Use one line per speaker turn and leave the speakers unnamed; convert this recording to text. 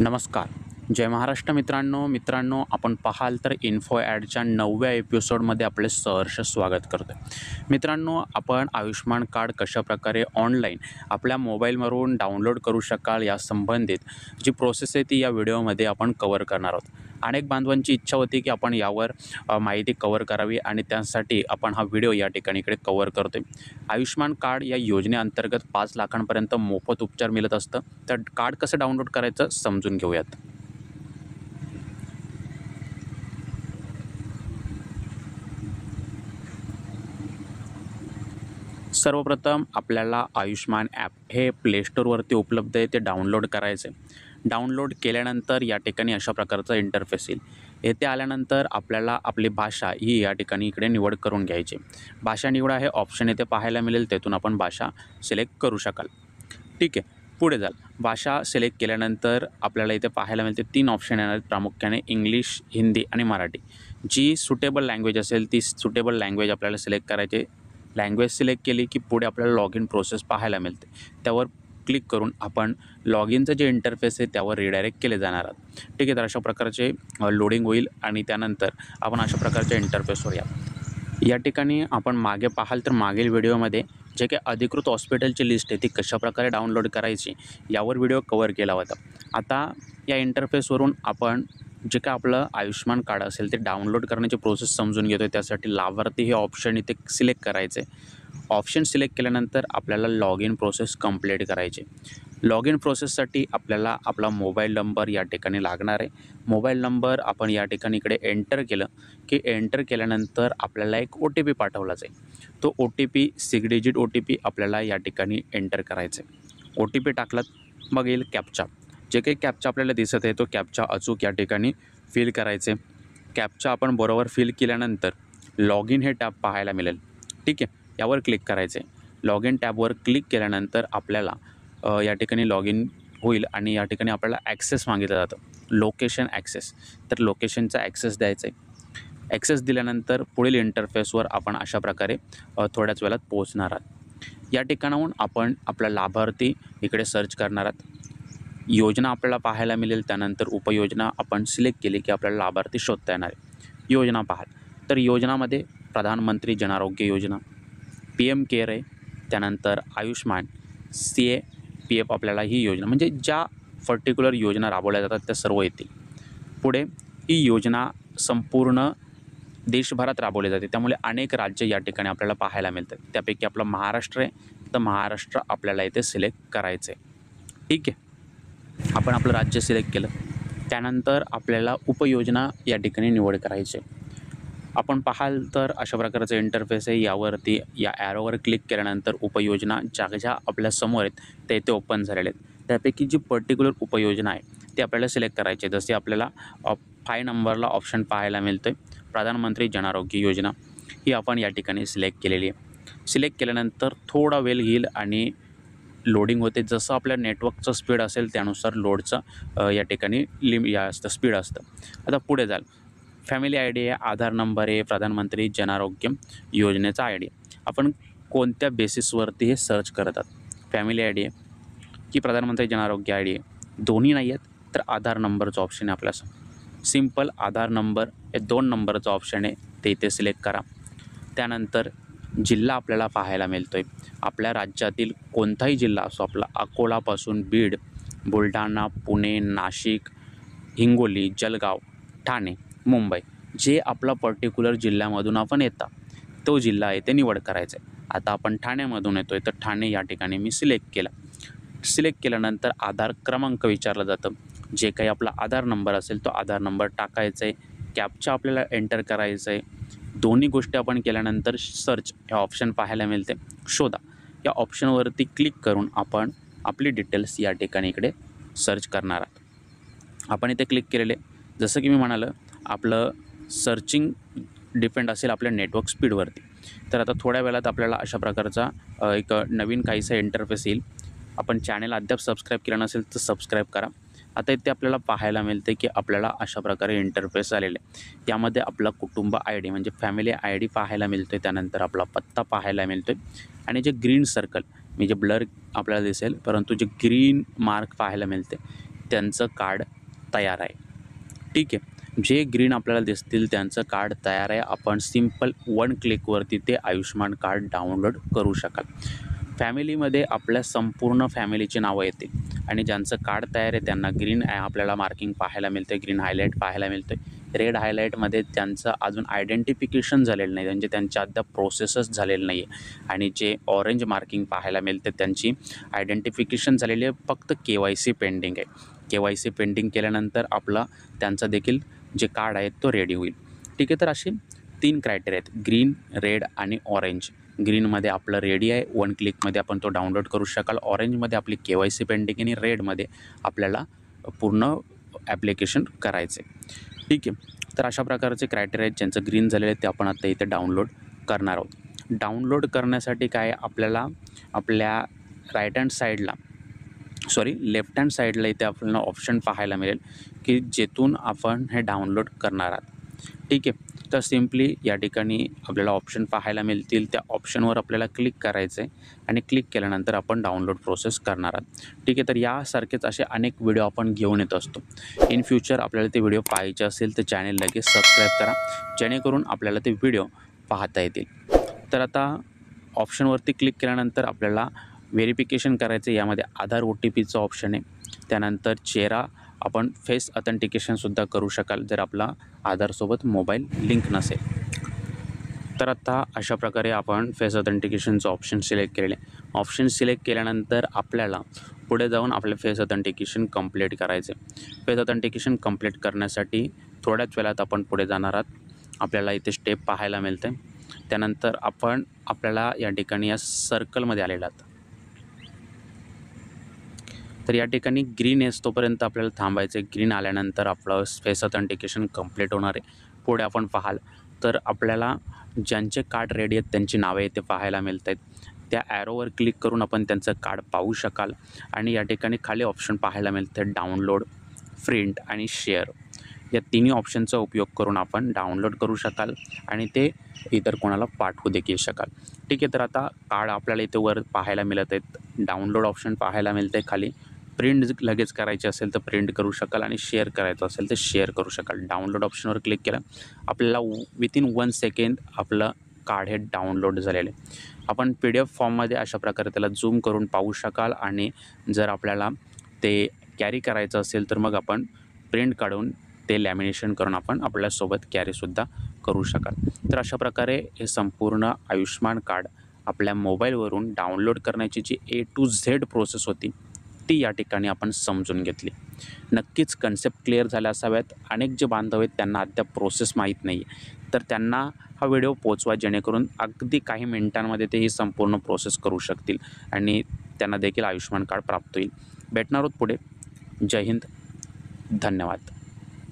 नमस्कार. जय महाराष्ट्र मित्रांनो आपण पाहाल तर इन्फो ॲडच्या 9व्या एपिसोडमध्ये आपले सहर्ष स्वागत करतो आहे. मित्रांनो, आपण आयुष्मान कार्ड कशाप्रकारे ऑनलाईन आपल्या मोबाईलवरून डाउनलोड करू शकाल या संबंधित जी प्रोसेस आहे ती या व्हिडिओमध्ये आपण कव्हर करणार आहोत. अनेक बांधवांची इच्छा होती की आपण यावर माहिती कव्हर करावी आणि त्यासाठी आपण हा व्हिडिओ या ठिकाणी इकडे कव्हर करतो आहे. आयुष्मान कार्ड या योजनेअंतर्गत 5 लाखांपर्यंत मोफत उपचार मिळत असतं. तर कार्ड कसं डाउनलोड करायचं समजून घेऊयात. सर्वप्रथम आपल्याला आयुष्मान ॲप हे प्ले स्टोअरवरती उपलब्ध आहे, ते डाउनलोड करायचे. डाउनलोड केल्यानंतर या ठिकाणी अशा प्रकारचा इंटरफेस येईल. येथे आल्यानंतर आपल्याला आपली भाषा ही या ठिकाणी इकडे निवड करून घ्यायची. भाषा निवडा हे ऑप्शन इथे पाहायला मिळेल, तेथून आपण भाषा सिलेक्ट करू शकाल. ठीक आहे, पुढे जाल. भाषा सिलेक्ट केल्यानंतर आपल्याला इथे पाहायला मिळते 3 ऑप्शन येणार आहेत, प्रामुख्याने इंग्लिश, हिंदी आणि मराठी. जी सुटेबल लँग्वेज असेल ती सुटेबल लँग्वेज आपल्याला सिलेक्ट करायची. लँग्वेज सिलेक्ट केली की पुढे आपल्याला लॉग इन प्रोसेस पाहायला मिळते. त्यावर क्लिक करून आपण लॉग इनचं जे इंटरफेस आहे त्यावर रिडायरेक्ट केले जाणार आहात. ठीक आहे, तर अशा प्रकारचे लोडिंग होईल आणि त्यानंतर आपण अशा प्रकारच्या इंटरफेसवर या ठिकाणी आपण मागे पाहाल तर मागील व्हिडिओमध्ये जे काही अधिकृत हॉस्पिटलची लिस्ट आहे ती कशाप्रकारे डाउनलोड करायची यावर व्हिडिओ कव्हर केला होता. आता या इंटरफेसवरून आपण जे काय आपलं आयुष्मान कार्ड असेल ते डाउनलोड करण्याची प्रोसेस समजून घेतो आहे. त्यासाठी लाभार्थी हे ऑप्शन इथे सिलेक्ट करायचे. ऑप्शन सिलेक्ट केल्यानंतर आपल्याला लॉग इन प्रोसेस कंप्लीट करायची. लॉग इन प्रोसेससाठी आपल्याला आपला मोबाईल नंबर या ठिकाणी लागणार आहे. मोबाईल नंबर आपण या ठिकाणी इकडे एंटर केलं की एंटर केल्यानंतर आपल्याला एक OTP पाठवला जाईल. तो OTP 6 डिजिट OTP आपल्याला या ठिकाणी एंटर करायचा आहे. OTP टाकलात मग येईल कॅप्चा. जे काही कॅप्चा आपल्याला दिसत आहे तो कॅप्चा अचूक या ठिकाणी फिल करायचे. कॅप्चा आपण बरोबर फिल केल्यानंतर लॉग इन हे टॅब पाहायला मिळेल. ठीक आहे, यावर क्लिक करायचे. लॉग इन टॅबवर क्लिक केल्यानंतर आपल्याला या ठिकाणी लॉग इन होईल आणि या ठिकाणी आपल्याला ॲक्सेस मागितलं जातं, लोकेशन ॲक्सेस. तर लोकेशनचा ॲक्सेस द्यायचा आहे. ॲक्सेस दिल्यानंतर पुढील इंटरफेसवर आपण अशा प्रकारे थोड्याच वेळात पोहोचणार आहात. या ठिकाणाहून आपण आपला लाभार्थी इकडे सर्च करणार आहात. योजना आपल्याला पाहायला मिळेल. त्यानंतर उपयोजना आपण सिलेक्ट केली की आपल्याला लाभार्थी शोधता येणार आहे. योजना पाहाल तर योजनामध्ये प्रधानमंत्री जन आरोग्य योजना, PM केअर आहे. त्यानंतर आयुष्मान, CAPF आपल्याला ही योजना म्हणजे ज्या पर्टिक्युलर योजना राबवल्या जातात त्या सर्व येतील. पुढे ही योजना संपूर्ण देशभरात राबवली जाते, त्यामुळे अनेक राज्य या ठिकाणी आपल्याला पाहायला मिळतात. त्यापैकी आपलं महाराष्ट्र आहे, तर महाराष्ट्र आपल्याला इथे सिलेक्ट करायचं आहे. ठीक आहे, आपण आपलं राज्य सिलेक्ट केलं. त्यानंतर आपल्याला उपयोजना या ठिकाणी निवड करायची आहे. आपण पाहाल तर अशा प्रकारचं इंटरफेस आहे. यावरती या ॲरोवर क्लिक केल्यानंतर उपयोजना ज्या आपल्या समोर आहेत ते इथे ओपन झालेले आहेत. त्यापैकी जी पर्टिक्युलर उपयोजना आहे ती आपल्याला सिलेक्ट करायची आहे. जसे आपल्याला 5 नंबरला ऑप्शन पाहायला मिळतो आहे प्रधानमंत्री जन आरोग्य योजना, ही आपण या ठिकाणी सिलेक्ट केलेली आहे. सिलेक्ट केल्यानंतर थोडा वेळ घेईल आणि लोडिंग होते. जसं आपल्या नेटवर्कचं स्पीड असेल त्यानुसार लोडचं या ठिकाणी स्पीड असतं. आता पुढे जाल. फॅमिली ID आहे, आधार नंबर आहे, प्रधानमंत्री जन आरोग्य योजनेचा ID. आपण कोणत्या बेसिसवरती हे सर्च करतात, फॅमिली ID आहे की प्रधानमंत्री जन आरोग्य ID आहे? दोन्ही नाही आहेत तर आधार नंबरचं ऑप्शन आहे आपल्यासमोर. सिम्पल आधार नंबर हे 2 नंबरचं ऑप्शन आहे, ते इथे सिलेक्ट करा. त्यानंतर जिल्हा आपल्याला पाहायला मिळतो आहे. आपल्या राज्यातील कोणताही जिल्हा असो, आपला अकोलापासून बीड, बुलढाणा, पुणे, नाशिक, हिंगोली, जळगाव, ठाणे, मुंबई, जे आपला पर्टिक्युलर जिल्ह्यामधून आपण येता तो जिल्हा इथे निवड करायचा आहे. आता आपण ठाण्यामधून येतो आहे तर ठाणे या ठिकाणी मी सिलेक्ट केला. सिलेक्ट केल्यानंतर आधार क्रमांक विचारलं जातं. जे काही आपला आधार नंबर असेल तो आधार नंबर टाकायचा आहे. कॅप्चा आपल्याला एंटर करायचं आहे. दोन्ही गोष्टी आपण केल्यानंतर सर्च हे ऑप्शन पाहायला मिळते, शोधा. या ऑप्शनवरती क्लिक करून आपण आपली डिटेल्स या ठिकाणी इकडे सर्च करणार आहात. आपण इथे क्लिक केलेले. जसं की मी म्हणालं, आपलं सर्चिंग डिपेंड असेल आपल्या नेटवर्क स्पीडवरती. तर आता थोड्या वेळात आपल्याला अशा प्रकारचा एक नवीन काहीसा इंटरफेस येईल. आपण चॅनल अद्याप सबस्क्राईब केलं नसेल तर सबस्क्राईब करा. आता इथे आपल्याला पाहायला मिळते की आपल्याला अशा प्रकारे इंटरफेस आलेले आहे. यामध्ये आपला कुटुंब ID म्हणजे फॅमिली ID पाहायला मिळतो आहे. त्यानंतर आपला पत्ता पाहायला मिळतो आहे आणि जे ग्रीन सर्कल म्हणजे ब्लर आपल्याला दिसेल, परंतु जे ग्रीन मार्क पाहायला मिळते त्यांचं कार्ड तयार आहे. ठीक आहे. जे ग्रीन आपल्याला दिसतील त्यांचं कार्ड तयार आहे. आपण सिंपल 1 क्लिकवरती ते आयुष्यमान कार्ड डाउनलोड करू शकाल. फॅमिलीमध्ये आपल्या संपूर्ण फॅमिलीची नावं येतील आणि ज्यांचं कार्ड तयार आहे त्यांना ग्रीन आपल्याला मार्किंग पाहायला मिळते, ग्रीन हायलाईट पाहायला मिळते. रेड हायलाईटमध्ये त्यांचं अजून आयडेंटिफिकेशन झालेलं नाही, म्हणजे त्यांची अद्याप प्रोसेसच झालेलं नाही आहे. आणि जे ऑरेंज मार्किंग पाहायला मिळते त्यांची आयडेंटिफिकेशन झालेली आहे, फक्त KYC पेंडिंग आहे. KYC पेंडिंग केल्यानंतर आपला त्यांचा देखील जे कार्ड आहे तो रेडी होईल. ठीक आहे. तर असे 3 क्रायटेरिया आहेत, ग्रीन, रेड आणि ऑरेंज. ग्रीनमध्ये आपलं रेडी आहे, 1 क्लिकमध्ये आपण तो डाउनलोड करू शकाल. ऑरेंजमध्ये आपली KYC पेंडिंग आणि रेडमध्ये आपल्याला पूर्ण ॲप्लिकेशन करायचं आहे. ठीक आहे. तर अशा प्रकारचे क्रायटेरिया आहेत, ज्यांचं ग्रीन झालेलं आहे ते आपण आता इथे डाउनलोड करणार आहोत. डाउनलोड करण्यासाठी काय आपल्याला आपल्या लेफ्ट हँड साईडला इथे आपल्याला ऑप्शन पाहायला मिळेल की जेथून आपण हे डाउनलोड करणार आहात. ठीक आहे. तर सिम्पली या ठिकाणी आपल्याला ऑप्शन पाहायला मिळतील, त्या ऑप्शनवर आपल्याला क्लिक करायचं आहे आणि क्लिक केल्यानंतर आपण डाउनलोड प्रोसेस करणार आहात. ठीक आहे. तर यासारखेच असे अनेक व्हिडिओ आपण घेऊन येत असतो. इन फ्युचर आपल्याला ते व्हिडिओ पाहायचे असेल तर चॅनेल लगेच सबस्क्राईब करा, जेणेकरून आपल्याला ते व्हिडिओ पाहता येतील. तर आता ऑप्शनवरती क्लिक केल्यानंतर आपल्याला व्हेरिफिकेशन करायचं. यामध्ये आधार OTPचं ऑप्शन आहे. त्यानंतर चेहरा आपण फेस ऑथेंटिकेशनसुद्धा करू शकाल जर आपला आधारसोबत मोबाईल लिंक नसेल. तर आता अशा प्रकारे आपण फेस ऑथेंटिकेशनचं ऑप्शन सिलेक्ट केलेलं आहे. ऑप्शन सिलेक्ट केल्यानंतर आपल्याला पुढे जाऊन आपलं फेस ऑथेंटिकेशन कंप्लीट करायचं आहे. फेस ऑथेंटिकेशन कंप्लीट करण्यासाठी थोड्याच वेळात आपण पुढे जाणार आहात. आपल्याला इथे स्टेप पाहायला मिळते. त्यानंतर आपल्याला या ठिकाणी या सर्कलमध्ये आलेला आहात. तर या ठिकाणी ग्रीन येस तोपर्यंत आपल्याला थांबायचं आहे. ग्रीन आल्यानंतर आपलं फेस ऑथेंटिकेशन कंप्लीट होणार आहे. पुढे आपण पाहाल तर आपल्याला ज्यांचे कार्ड रेडी आहेत त्यांची नावे इथे पाहायला मिळत आहेत. त्या ॲरोवर क्लिक करून आपण त्यांचं कार्ड पाहू शकाल आणि या ठिकाणी खाली ऑप्शन पाहायला मिळतं डाउनलोड, प्रिंट आणि शेअर. या तिन्ही ऑप्शनचा उपयोग करून आपण डाउनलोड करू शकाल आणि ते इतर कोणाला पाठवू देखील शकाल. ठीक आहे. तर आता कार्ड आपल्याला इथे वर पाहायला मिळत आहेत. डाउनलोड ऑप्शन पाहायला मिळतं आहे खाली. प्रिंट लगेच करायची असेल तर प्रिंट करू शकाल आणि शेअर करायचं असेल तर शेअर करू शकाल. डाउनलोड ऑप्शनवर क्लिक केलं आपल्याला विथिन 1 सेकंड आपलं कार्ड हे डाउनलोड झालेलं आहे. आपण PDF फॉर्ममध्ये अशा प्रकारे त्याला झूम करून पाहू शकाल आणि जर आपल्याला ते कॅरी करायचं असेल तर मग आपण प्रिंट काढून ते लॅमिनेशन करून आपण आपल्यासोबत कॅरीसुद्धा करू शकाल. तर अशा प्रकारे हे संपूर्ण आयुष्मान कार्ड आपल्या मोबाईलवरून डाउनलोड करण्याची जी A to Z प्रोसेस होती ती या ठिकाणी आपण समजून घेतली. नक्कीच कन्सेप्ट क्लिअर झाल्या असाव्यात. अनेक जे बांधव आहेत त्यांना अद्याप प्रोसेस माहीत नाही आहे, तर त्यांना हा व्हिडिओ पोचवा जेणेकरून अगदी काही मिनिटांमध्ये ते ही संपूर्ण प्रोसेस करू शकतील आणि त्यांना देखील आयुष्मान कार्ड प्राप्त होईल. भेटणार आहोत पुढे. जय हिंद. धन्यवाद.